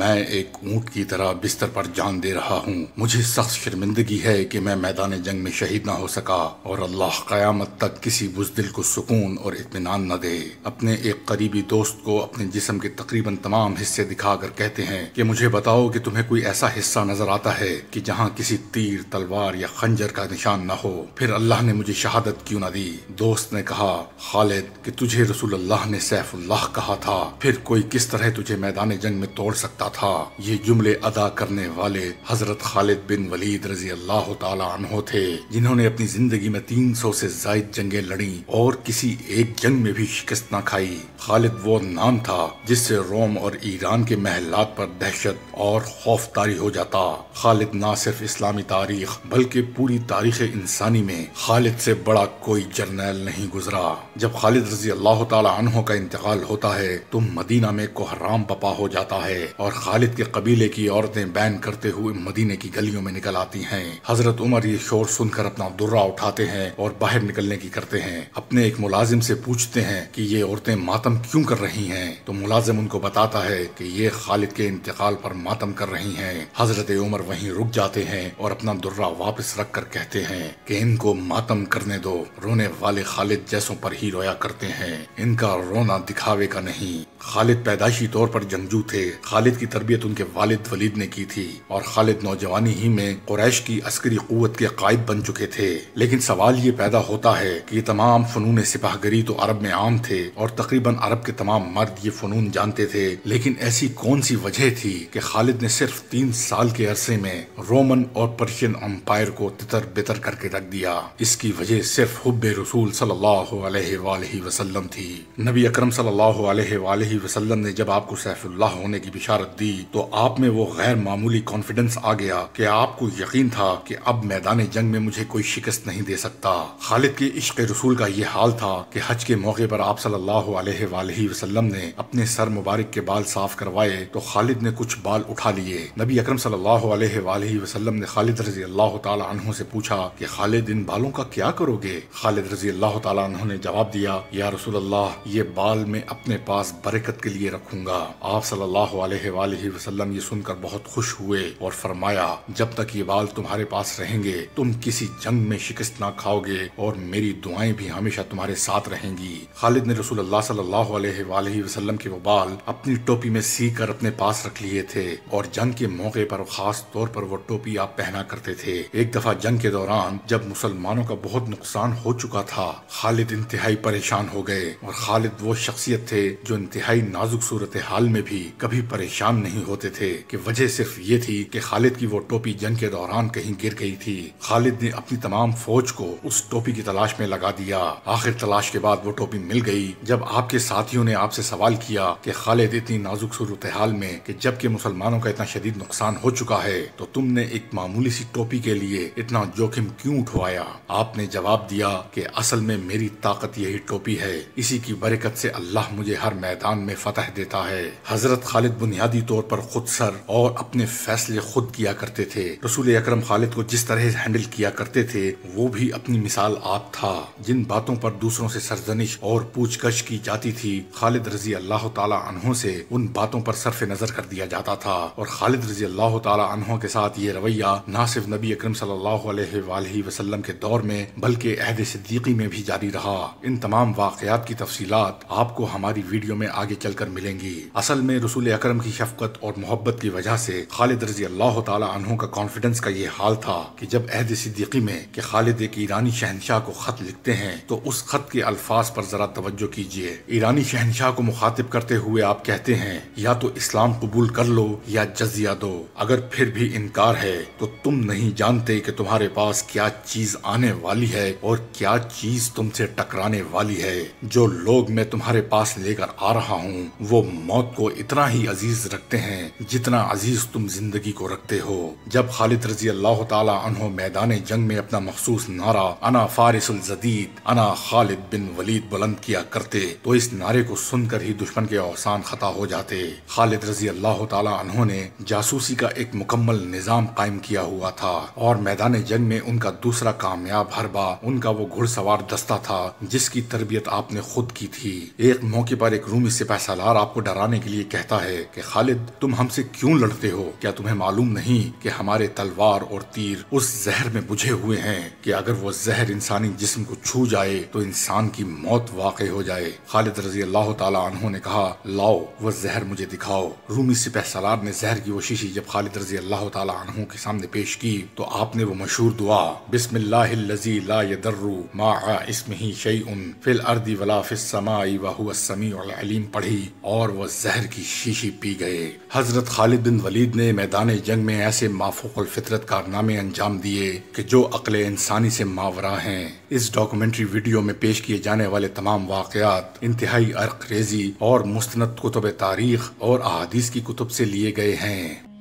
میں ایک اونٹ کی طرح بستر پر جان دے رہا ہوں۔ مجھے سخت شرمندگی ہے کہ میں میدان جنگ میں شہید نہ ہو سکا، اور اللہ قیامت تک کسی بزدل کو سکون اور اطمینان نہ دے۔ اپنے ایک قریبی دوست کو اپنے جسم کے تقریباً تمام حصے دکھا کر کہتے ہیں کہ مجھے بتاؤ کہ تمہیں کوئی ایسا حصہ نظر آتا ہے کہ جہاں کسی تیر، تلوار یا خنجر کا نشان نہ ہو؟ پھر اللہ نے مجھے شہادت کیوں نہ دی؟ دوست نے کہا، خالد، کہ تجھے رسول اللہ نے سیف اللہ کہا تھا، پھر کوئی کس طرح تجھے میدان جنگ میں توڑ سکتا تھا؟ یہ جملے ادا کرنے والے حضرت خالد بن ولید رضی اللہ تعالی عنہ تھے، جنہوں نے اپنی زندگی میں 300 سے زائد جنگیں لڑیں اور کسی ایک جنگ میں بھی شکست نہ کھائی۔ خالد وہ نام تھا جس سے روم اور ایران کے محلات پر دہشت اور خوف طاری ہو جاتا۔ خالد نہ صرف اسلامی تاریخ بلکہ پوری تاریخ انسانی میں خالد سے بڑا کوئی جرنیل نہیں گزرا۔ جب خالد رضی اللہ تعالی عنہ کا انتقال ہوتا ہے تو مدینہ میں کوہرام پپا ہو جاتا ہے، اور خالد کے قبیلے کی عورتیں بین کرتے ہوئے مدینے کی گلیوں میں نکل آتی ہیں۔ حضرت عمر یہ شور سن کر اپنا درہ اٹھاتے ہیں اور باہر نکلنے کی کرتے ہیں۔ اپنے ایک ملازم سے پوچھتے ہیں کہ یہ عورتیں ماتم کیوں کر رہی ہیں، تو ملازم ان کو بتاتا ہے کہ یہ خالد کے انتقال پر ماتم کر رہی ہیں۔ حضرت عمر وہیں رک جاتے ہیں اور اپنا درہ واپس رکھ کر کہتے ہیں کہ ان کو ماتم کرنے دو، رونے والے خالد جیسوں پر ہی رویا کرتے ہیں، ان کا رونا دکھاوے کا نہیں۔ خالد پیدائشی طور پر جنگجو تھے۔ خالد کی تربیت ان کے والد ولید نے کی تھی، اور خالد نوجوانی ہی میں قریش کی عسکری قوت کے قائد بن چکے تھے۔ لیکن سوال یہ پیدا ہوتا ہے کہ یہ تمام فنون سپاہ گری تو عرب میں عام تھے، اور تقریباً عرب کے تمام مرد یہ فنون جانتے تھے، لیکن ایسی کون سی وجہ تھی کہ خالد نے صرف 3 سال کے عرصے میں رومن اور پرشین امپائر کو تتر بتر کر کے رکھ دیا؟ اس کی وجہ صرف حب رسول صلی اللہ علیہ وآلہ وسلم تھی۔ نبی اکرم صلی اللہ علیہ وآلہ وسلم نے جب آپ کو سیف اللہ ہونے کی بشارت دی تو آپ میں وہ غیر معمولی کانفیڈنس آ گیا کہ آپ کو یقین تھا کہ اب میدان جنگ میں مجھے کوئی شکست نہیں دے سکتا۔ خالد کے عشق رسول کا یہ حال تھا کہ حج کے موقع پر آپ صلی اللہ علیہ وآلہ وسلم نے اپنے سر مبارک کے بال صاف کروائے تو خالد نے کچھ بال اٹھا لیے۔ نبی اکرم صلی اللہ علیہ وآلہ وسلم نے خالد رضی اللہ تعالی عنہ سے پوچھا کہ خالد، ان بالوں کا کیا کرو گے؟ خالد رضی اللہ تعالی عنہ نے جواب دیا، یا رسول اللہ، یہ بال میں اپنے پاس برکت کے لیے رکھوں گا۔ آپ صلی اللہ علیہ وآلہ وسلم یہ سن کر بہت خوش ہوئے اور فرمایا، جب تک یہ بال تمہارے پاس رہیں گے تم کسی جنگ میں شکست نہ کھاؤ گے، اور میری دعائیں بھی ہمیشہ تمہارے ساتھ رہیں گی۔ خالد نے رسول اللہ صلی اللہ علیہ وآلہ وسلم کے وہ بال اپنی ٹوپی میں سی کر اپنے پاس رکھ لیے تھے، اور جنگ کے موقع پر خاص طور پر وہ ٹوپی آپ پہنا کرتے تھے۔ ایک دفعہ جنگ کے دوران جب مسلمانوں کا بہت نقصان ہو چکا تھا، خالد انتہائی پریشان ہو گئے، اور خالد وہ شخصیت تھے جو انتہائی نازک صورتحال میں بھی کبھی پریشان نہیں ہوتے تھے، کہ وجہ صرف یہ تھی کہ خالد کی وہ ٹوپی جنگ کے دوران کہیں گر گئی تھی۔ خالد نے اپنی تمام فوج کو اس ٹوپی کی تلاش میں لگا دیا۔ آخر تلاش کے بعد وہ ٹوپی مل گئی۔ جب آپ کے ساتھیوں نے آپ سے سوال کیا کہ خالد، اتنی نازک صورتحال میں کہ جب کہ مسلمانوں کا اتنا شدید نقصان ہو چکا ہے تو تم نے ایک معمولی سی ٹوپی کے لیے اتنا جوخم کیوں اٹھوایا؟ آپ نے جواب دیا کہ اصل میں میری طاقت یہی ٹوپی ہے، اسی کی برکت سے اللہ مجھے ہر میدان میں فتح دیتا ہے۔ حضرت خالد بنیادی طور پر خود سر اور اپنے فیصلے خود کیا کرتے تھے۔ رسول اکرم خالد کو جس طرح ہینڈل کیا کرتے تھے وہ بھی اپنی مثال آپ تھا۔ جن باتوں پر دوسروں سے سرزنش اور پوچھ گچھ کی جاتی تھی، خالد رضی اللہ تعالی عنہ سے ان باتوں پر صرف نظر کر دیا جاتا تھا، اور خالد رضی اللہ تعالی عنہ کے ساتھ یہ رویہ نہ صرف نبی اکرم صلی اللہ علیہ وآلہ وسلم کے دور میں بلکہ عہد صدیقی میں بھی جاری رہا۔ ان تمام واقعات کی تفصیلات آپ کو ہماری ویڈیو میں آگے چل کر ملیں گی۔ اصل میں رسول اکرم کی شفقت اور محبت کی وجہ سے خالد رضی اللہ تعالی عنہ کا کانفیڈنس کا یہ حال تھا کہ جب عہد صدیقی میں کہ خالد ایک ایرانی شہنشاہ کو خط لکھتے ہیں تو اس خط کے الفاظ پر ذرا توجہ کیجیے۔ ایرانی شہنشاہ کو مخاطب کرتے ہوئے آپ کہتے ہیں، یا تو اسلام قبول کر لو یا جزیہ دو، اگر پھر بھی انکار ہے تو تم نہیں جانتے کہ تمہارے پاس کیا چیز آنے والی ہے اور کیا چیز تم سے ٹکرانے والی ہے۔ جو لوگ میں تمہارے پاس لے کر آ رہا ہوں وہ موت کو اتنا ہی عزیز رکھتے ہیں جتنا عزیز تم زندگی کو رکھتے ہو۔ جب خالد رضی اللہ تعالی عنہ میدان جنگ میں اپنا مخصوص نعرہ انا فارس الجدید، انا خالد بن ولید بلند کیا کرتے تو اس اس نعرے کو سن کر ہی دشمن کے اوسان خطا ہو جاتے۔ خالد رضی اللہ تعالیٰ عنہ نے جاسوسی کا ایک مکمل نظام قائم کیا ہوا تھا اور میدان جنگ میں ان کا دوسرا کامیاب حربہ ان کا وہ گھڑ سوار دستہ تھا جس کی تربیت آپ نے خود کی تھی۔ ایک موقع پر ایک رومی سپہ سالار آپ کو ڈرانے کے لیے کہتا ہے کہ خالد تم ہم سے کیوں لڑتے ہو؟ کیا تمہیں معلوم نہیں کہ ہمارے تلوار اور تیر اس زہر میں بجھے ہوئے ہیں کہ اگر وہ زہر انسانی جسم کو چھو جائے تو انسان کی موت واقع ہو جائے؟ خالد رضی اللہ تعالیٰ عنہ نے کہا لاؤ وہ زہر مجھے دکھاؤ۔ رومی سپہ سالار نے زہر کی وہ شیشی جب خالد رضی اللہ تعالیٰ عنہ کے سامنے پیش کی تو آپ نے وہ مشہور دعا بسم اللہ الذی لا یضر مع اسمہ شیء فی الارض ولا فی السماء وہو السمیع العلیم پڑھی اور وہ زہر کی شیشی پی گئے۔ حضرت خالد بن ولید نے میدان جنگ میں ایسے مافوق الفطرت کارنامے انجام دیے کہ جو عقل انسانی سے ماورا ہیں۔ اس ڈاکومنٹری ویڈیو میں پیش کیے جانے والے تمام واقعات انتہائی عرق ریزی اور مستند کتب تاریخ اور احادیث کی کتب سے لیے گئے ہیں۔